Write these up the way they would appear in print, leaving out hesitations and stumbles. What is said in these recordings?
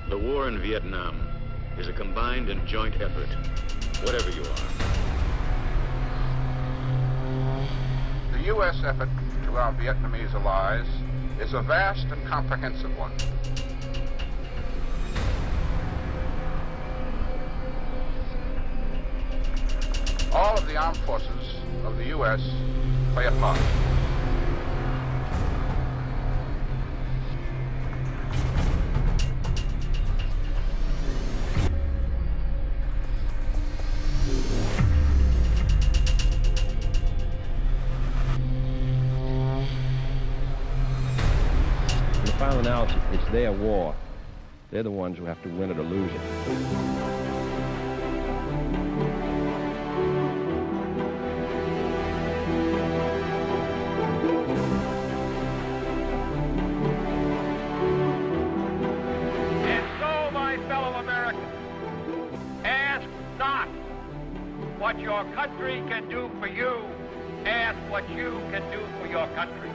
The war in Vietnam is a combined and joint effort, whatever you are. The U.S. effort to our Vietnamese allies is a vast and comprehensive one. All of the armed forces of the U.S. play a part. In the final analysis, it's their war. They're the ones who have to win it or lose it. What your country can do for you, ask what you can do for your country.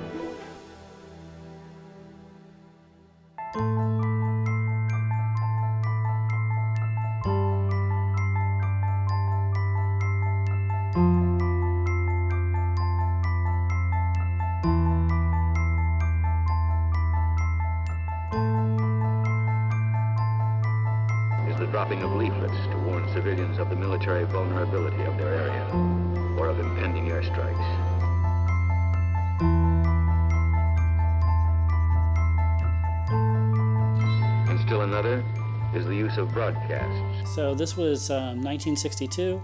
Is the dropping of leaflets to warn civilians of the military vulnerability of their area or of impending airstrikes. And still another is the use of broadcasts. So this was 1962,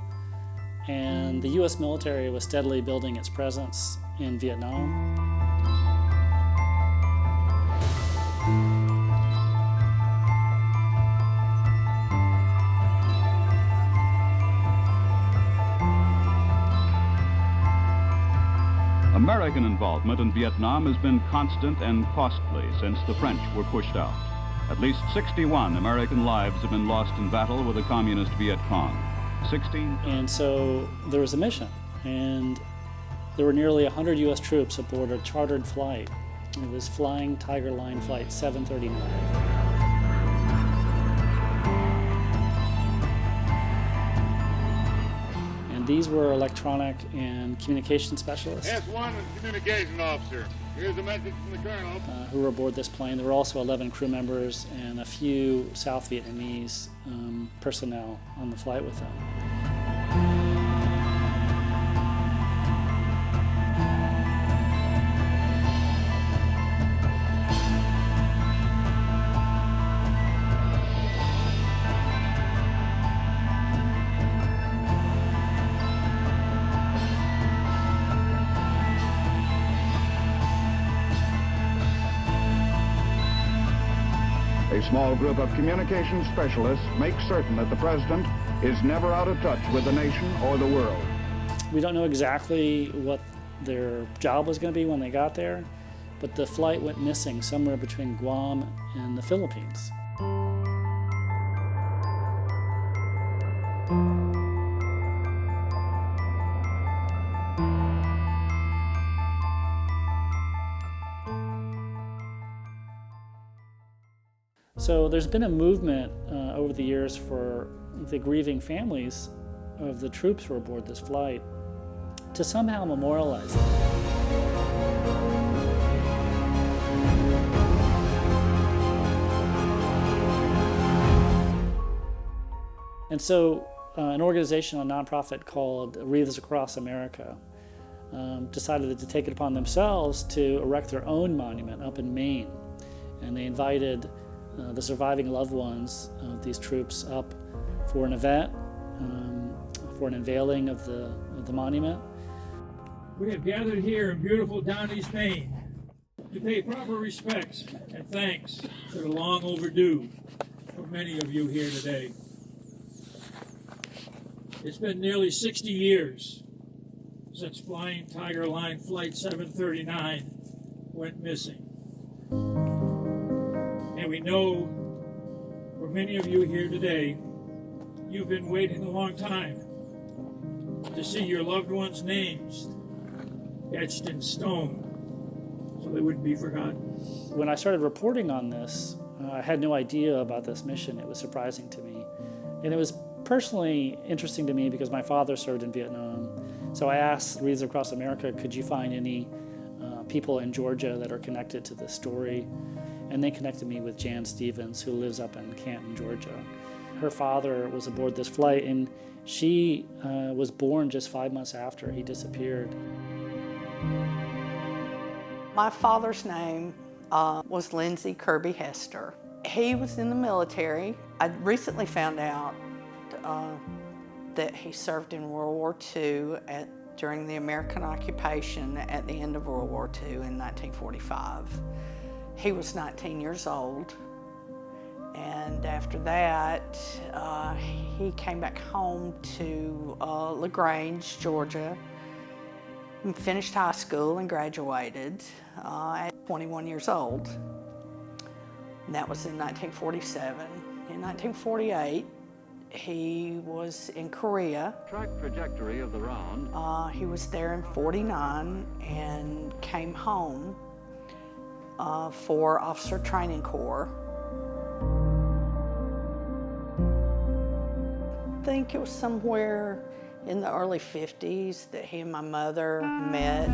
and the U.S. military was steadily building its presence in Vietnam. American involvement in Vietnam has been constant and costly since the French were pushed out. At least 61 American lives have been lost in battle with the communist Viet Cong. 16. And so there was a mission, and there were nearly 100 U.S. troops aboard a chartered flight. It was Flying Tiger Line Flight 739. These were electronic and communication specialists. S1 communication officer. Here's a message from the colonel. Who were aboard this plane. There were also 11 crew members and a few South Vietnamese personnel on the flight with them. A small group of communication specialists make certain that the president is never out of touch with the nation or the world. We don't know exactly what their job was going to be when they got there, but the flight went missing somewhere between Guam and the Philippines. So there's been a movement over the years for the grieving families of the troops who were aboard this flight to somehow memorialize them. And so an organization, a nonprofit called Wreaths Across America, decided to take it upon themselves to erect their own monument up in Maine. And they invited the surviving loved ones of these troops up for an event, for an unveiling of the monument. We have gathered here in beautiful Down East Maine to pay proper respects and thanks to the long overdue for many of you here today. It's been nearly 60 years since Flying Tiger Line Flight 739 went missing. And we know for many of you here today, you've been waiting a long time to see your loved ones' names etched in stone so they wouldn't be forgotten. When I started reporting on this, I had no idea about this mission. It was surprising to me. And it was personally interesting to me because my father served in Vietnam. So I asked Wreaths Across America, could you find any people in Georgia that are connected to this story? And they connected me with Jan Stephens, who lives up in Canton, Georgia. Her father was aboard this flight, and she was born just 5 months after he disappeared. My father's name was Lindsay Kirby Hester. He was in the military. I recently found out that he served in World War II during the American occupation at the end of World War II in 1945. He was 19 years old, and after that he came back home to LaGrange, Georgia, and finished high school and graduated at 21 years old. And that was in 1947. In 1948, he was in Korea. Track trajectory of the round. He was there in 49 and came home for Officer Training Corps. I think it was somewhere in the early 50s that he and my mother met.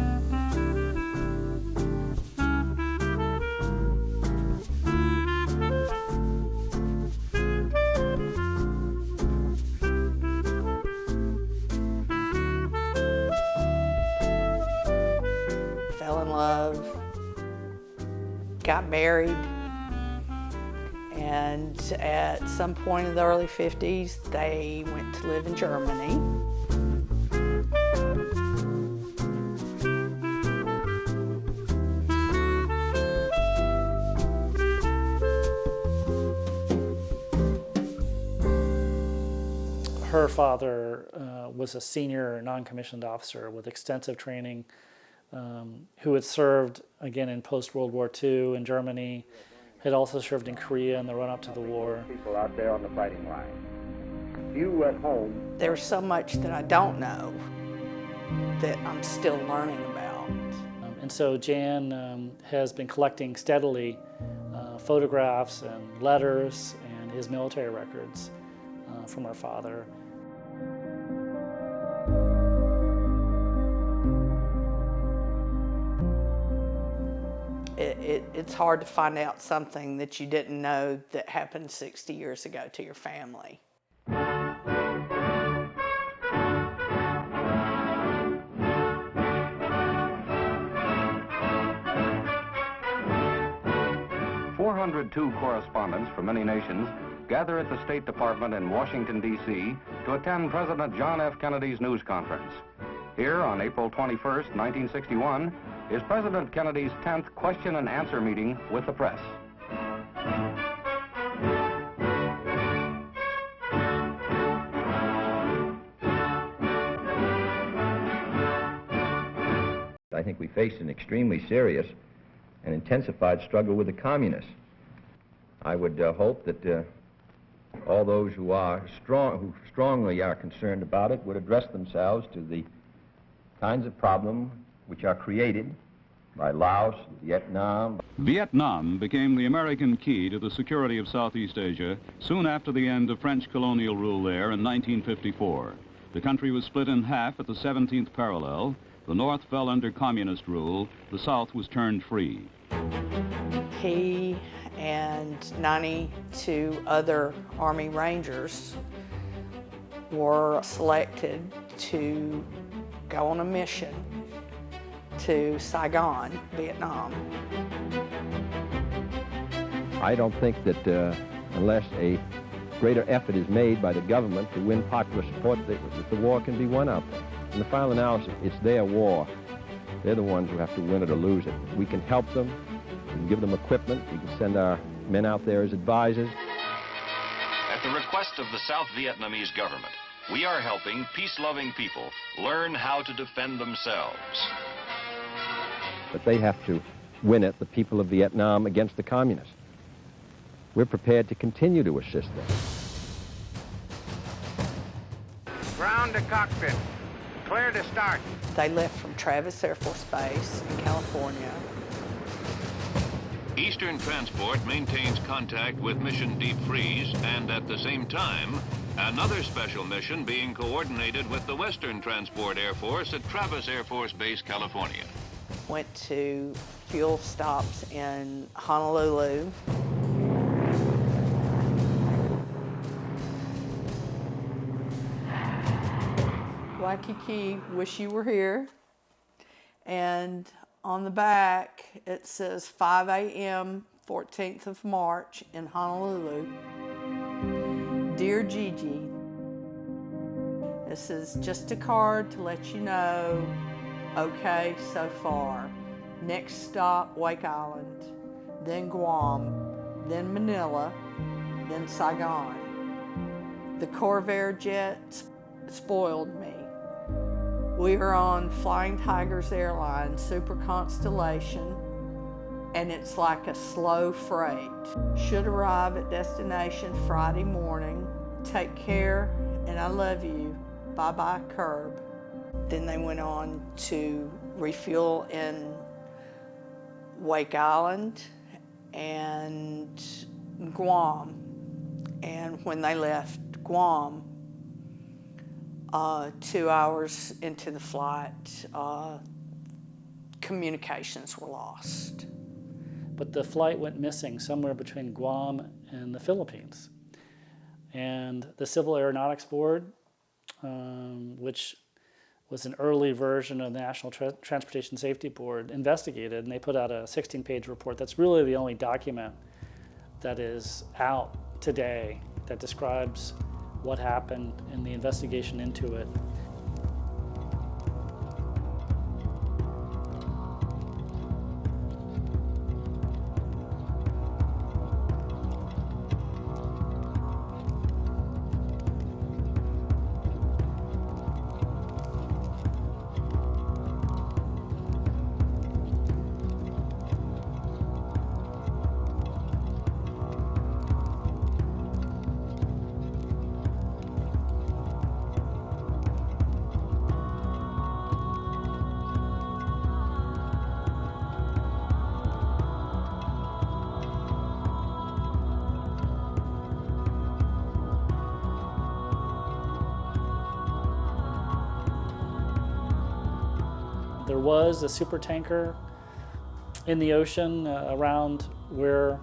Fell in love, got married, and at some point in the early 50s, they went to live in Germany. Her father was a senior non-commissioned officer with extensive training who had served, again, in post-World War II in Germany, had also served in Korea in the run-up to the war. People out there on the fighting line. You at home. There's so much that I don't know that I'm still learning about. And so Jan has been collecting steadily photographs and letters and his military records from her father. It's hard to find out something that you didn't know that happened 60 years ago to your family. "402 correspondents from many nations gather at the State Department in Washington, D.C. to attend President John F. Kennedy's news conference. Here on April 21st, 1961, is President Kennedy's 10th question and answer meeting with the press. I think we face an extremely serious and intensified struggle with the communists. I would hope that all those who strongly are concerned about it would address themselves to the kinds of problems which are created by Laos, Vietnam. Vietnam became the American key to the security of Southeast Asia soon after the end of French colonial rule there in 1954. The country was split in half at the 17th parallel. The North fell under communist rule. The South was turned free. He and 92 other Army Rangers were selected to go on a mission to Saigon, Vietnam. I don't think that unless a greater effort is made by the government to win popular support, that the war can be won out there. In the final analysis, it's their war. They're the ones who have to win it or lose it. We can help them. We can give them equipment. We can send our men out there as advisors. At the request of the South Vietnamese government, we are helping peace-loving people learn how to defend themselves. But they have to win it, the people of Vietnam, against the communists. We're prepared to continue to assist them. Ground to cockpit. Clear to start. They left from Travis Air Force Base in California Eastern Transport maintains contact with Mission Deep Freeze, and at the same time, another special mission being coordinated with the Western Transport Air Force at Travis Air Force Base, California. Went to fuel stops in Honolulu. Waikiki, wish you were here. And on the back, it says 5 a.m., 14th of March in Honolulu. Dear Gigi, this is just a card to let you know, okay so far. Next stop, Wake Island, then Guam, then Manila, then Saigon. The Corvair jet spoiled me. We are on Flying Tigers Airlines Super Constellation, and it's like a slow freight. Should arrive at destination Friday morning. Take care, and I love you. Bye-bye, Curb. Then they went on to refuel in Wake Island and Guam. And when they left Guam, 2 hours into the flight, communications were lost. But the flight went missing somewhere between Guam and the Philippines. And the Civil Aeronautics Board, which was an early version of the National Transportation Safety Board, investigated, and they put out a 16-page report. That's really the only document that is out today that describes what happened and the investigation into it. There was a supertanker in the ocean around where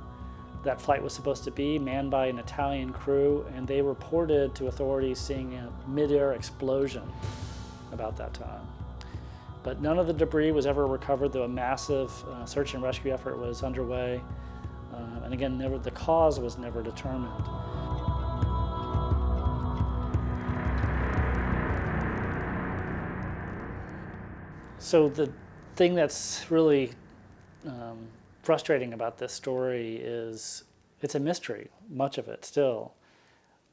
that flight was supposed to be, manned by an Italian crew, and they reported to authorities seeing a mid-air explosion about that time. But none of the debris was ever recovered, though a massive search and rescue effort was underway. And again, the cause was never determined. So the thing that's really frustrating about this story is it's a mystery, much of it still.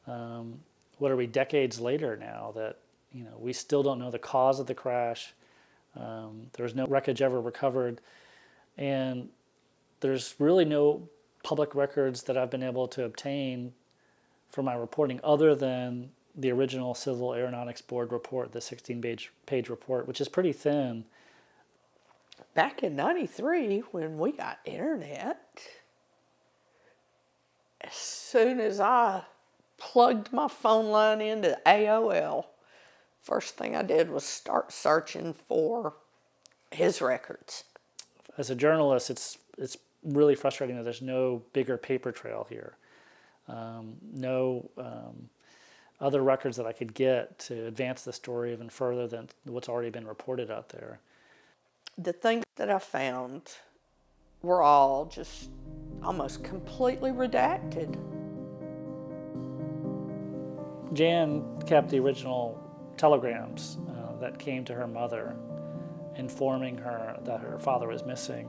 What are we, decades later now, that we still don't know the cause of the crash. There's no wreckage ever recovered, and there's really no public records that I've been able to obtain for my reporting other than the original Civil Aeronautics Board report, the 16-page report, which is pretty thin. Back in '93, when we got internet, as soon as I plugged my phone line into AOL, first thing I did was start searching for his records. As a journalist, it's really frustrating that there's no bigger paper trail here. No other records that I could get to advance the story even further than what's already been reported out there. The things that I found were all just almost completely redacted. Jan kept the original telegrams that came to her mother, informing her that her father was missing.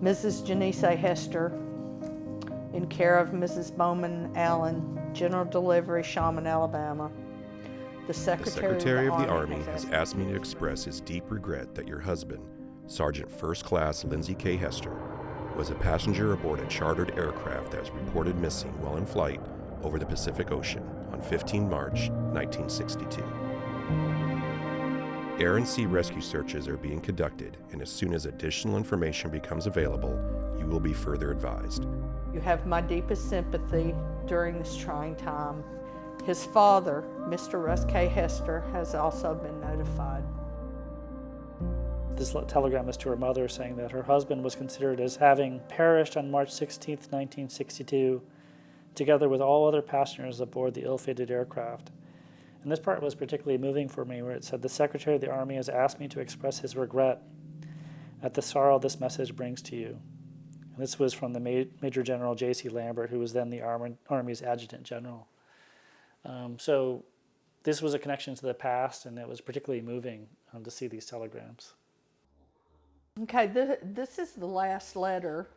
Mrs. Janice A. Hester, in care of Mrs. Bowman Allen, General Delivery, Shaman, Alabama. The Secretary of the Army has asked me to express his deep regret that your husband, Sergeant First Class Lindsay K. Hester, was a passenger aboard a chartered aircraft that was reported missing while in flight over the Pacific Ocean on 15 March 1962. Air and sea rescue searches are being conducted, and as soon as additional information becomes available, you will be further advised. You have my deepest sympathy during this trying time. His father, Mr. Russ K. Hester, has also been notified. This telegram is to her mother saying that her husband was considered as having perished on March 16, 1962, together with all other passengers aboard the ill-fated aircraft. And this part was particularly moving for me, where it said, "The Secretary of the Army has asked me to express his regret at the sorrow this message brings to you." And this was from the Major General J.C. Lambert, who was then the Army's Adjutant General. So this was a connection to the past, and it was particularly moving to see these telegrams. Okay, this is the last letter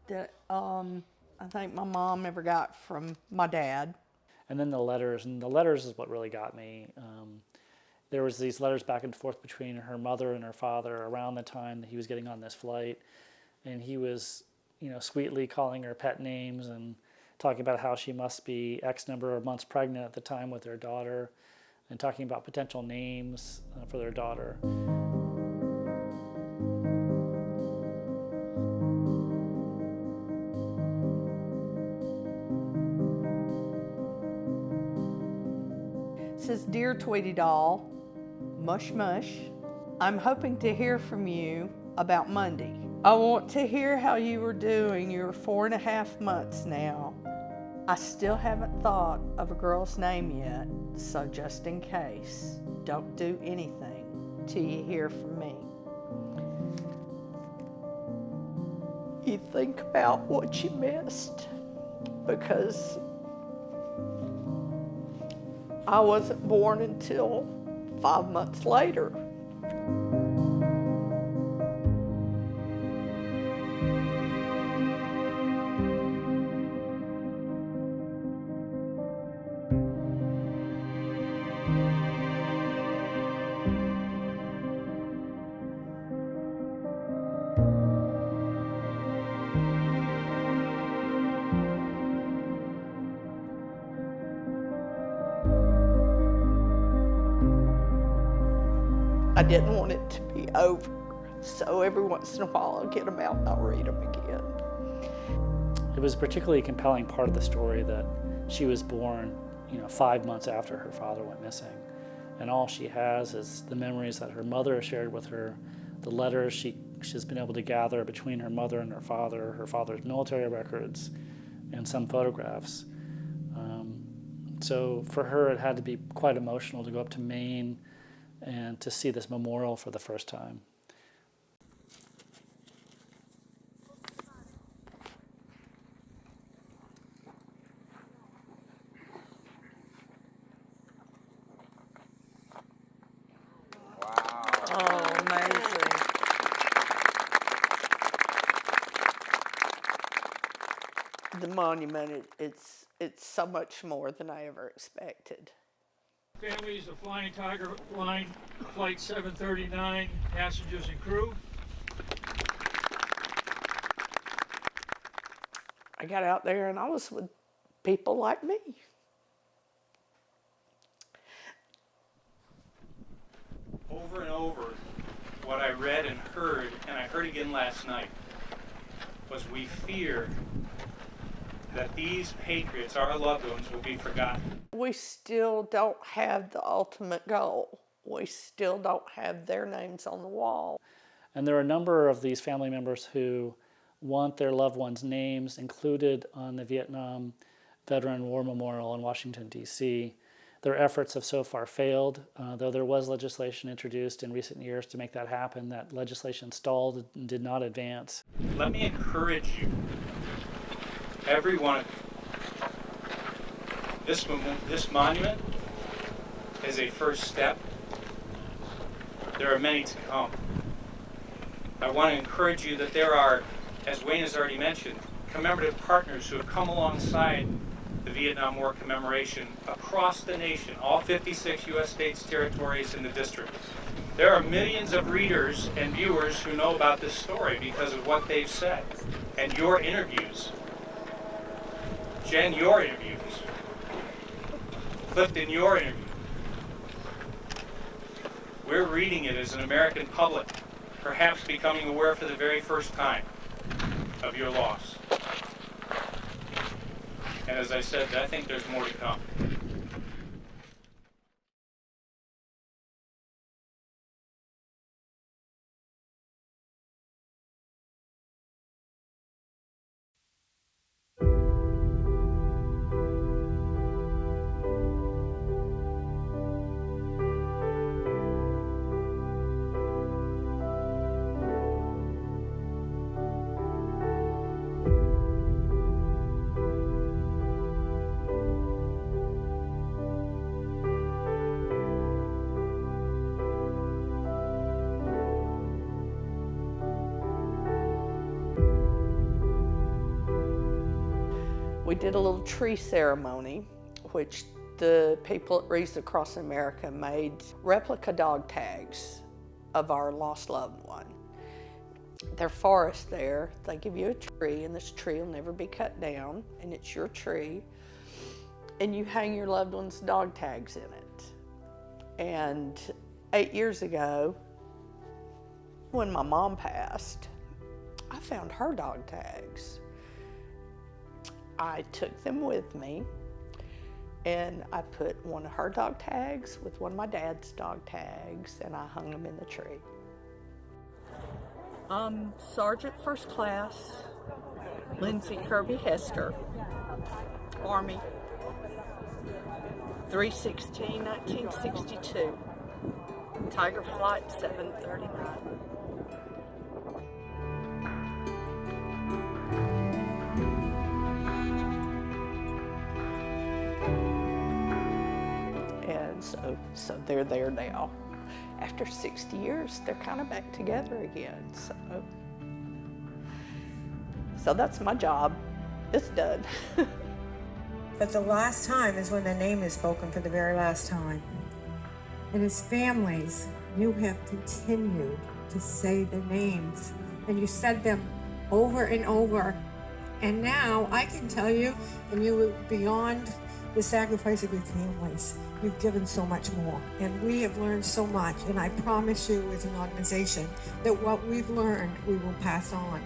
that I think my mom ever got from my dad. And then the letters is what really got me. There was these letters back and forth between her mother and her father around the time that he was getting on this flight, and he was, sweetly calling her pet names and talking about how she must be X number of months pregnant at the time with their daughter, and talking about potential names for their daughter. It says, "Dear Tweety Doll, mush mush, I'm hoping to hear from you about Monday. I want to hear how you are doing. You're 4.5 months now. I still haven't thought of a girl's name yet, so just in case, don't do anything till you hear from me. You think about what you missed, because I wasn't born until 5 months later." I didn't want it to be over, so every once in a while I'll get them out and I'll read them again. It was a particularly compelling part of the story that she was born, 5 months after her father went missing. And all she has is the memories that her mother shared with her, the letters she's been able to gather between her mother and her father's military records, and some photographs. So for her, it had to be quite emotional to go up to Maine and to see this memorial for the first time. Oh, amazing. The monument, it's so much more than I ever expected. Families of Flying Tiger Line Flight 739, passengers and crew. I got out there and I was with people like me. Over and over, what I read and heard, and I heard again last night, was we fear that these patriots, our loved ones, will be forgotten. We still don't have the ultimate goal. We still don't have their names on the wall. And there are a number of these family members who want their loved ones' names included on the Vietnam Veteran War Memorial in Washington, D.C. Their efforts have so far failed, though there was legislation introduced in recent years to make that happen. That legislation stalled and did not advance. Let me encourage you, everyone, this monument is a first step. There are many to come. I want to encourage you that there are, as Wayne has already mentioned, commemorative partners who have come alongside the Vietnam War commemoration across the nation, all 56 U.S. states, territories, and the district. There are millions of readers and viewers who know about this story because of what they've said, and your interviews. Jen, your interviews. Clifton, your interview. We're We're reading it as an American public, perhaps becoming aware for the very first time of your loss. And as I said, I think there's more to come. We did a little tree ceremony, which the people at Wreaths Across America made replica dog tags of our lost loved one. Their forest there, they give you a tree, and this tree will never be cut down, and it's your tree, and you hang your loved one's dog tags in it. And 8 years ago, when my mom passed, I found her dog tags. I took them with me, and I put one of her dog tags with one of my dad's dog tags, and I hung them in the tree. Sergeant First Class Lindsay Kirby Hester, Army, 3/16/1962, Tiger Flight 739. So they're there now. After 60 years, they're kind of back together again. So that's my job. It's done. But the last time is when the name is spoken for the very last time. And as families, you have continued to say the names, and you said them over and over. And now I can tell you, and you were beyond the sacrifice of your families. You've given so much more, and we have learned so much, and I promise you as an organization that what we've learned, we will pass on.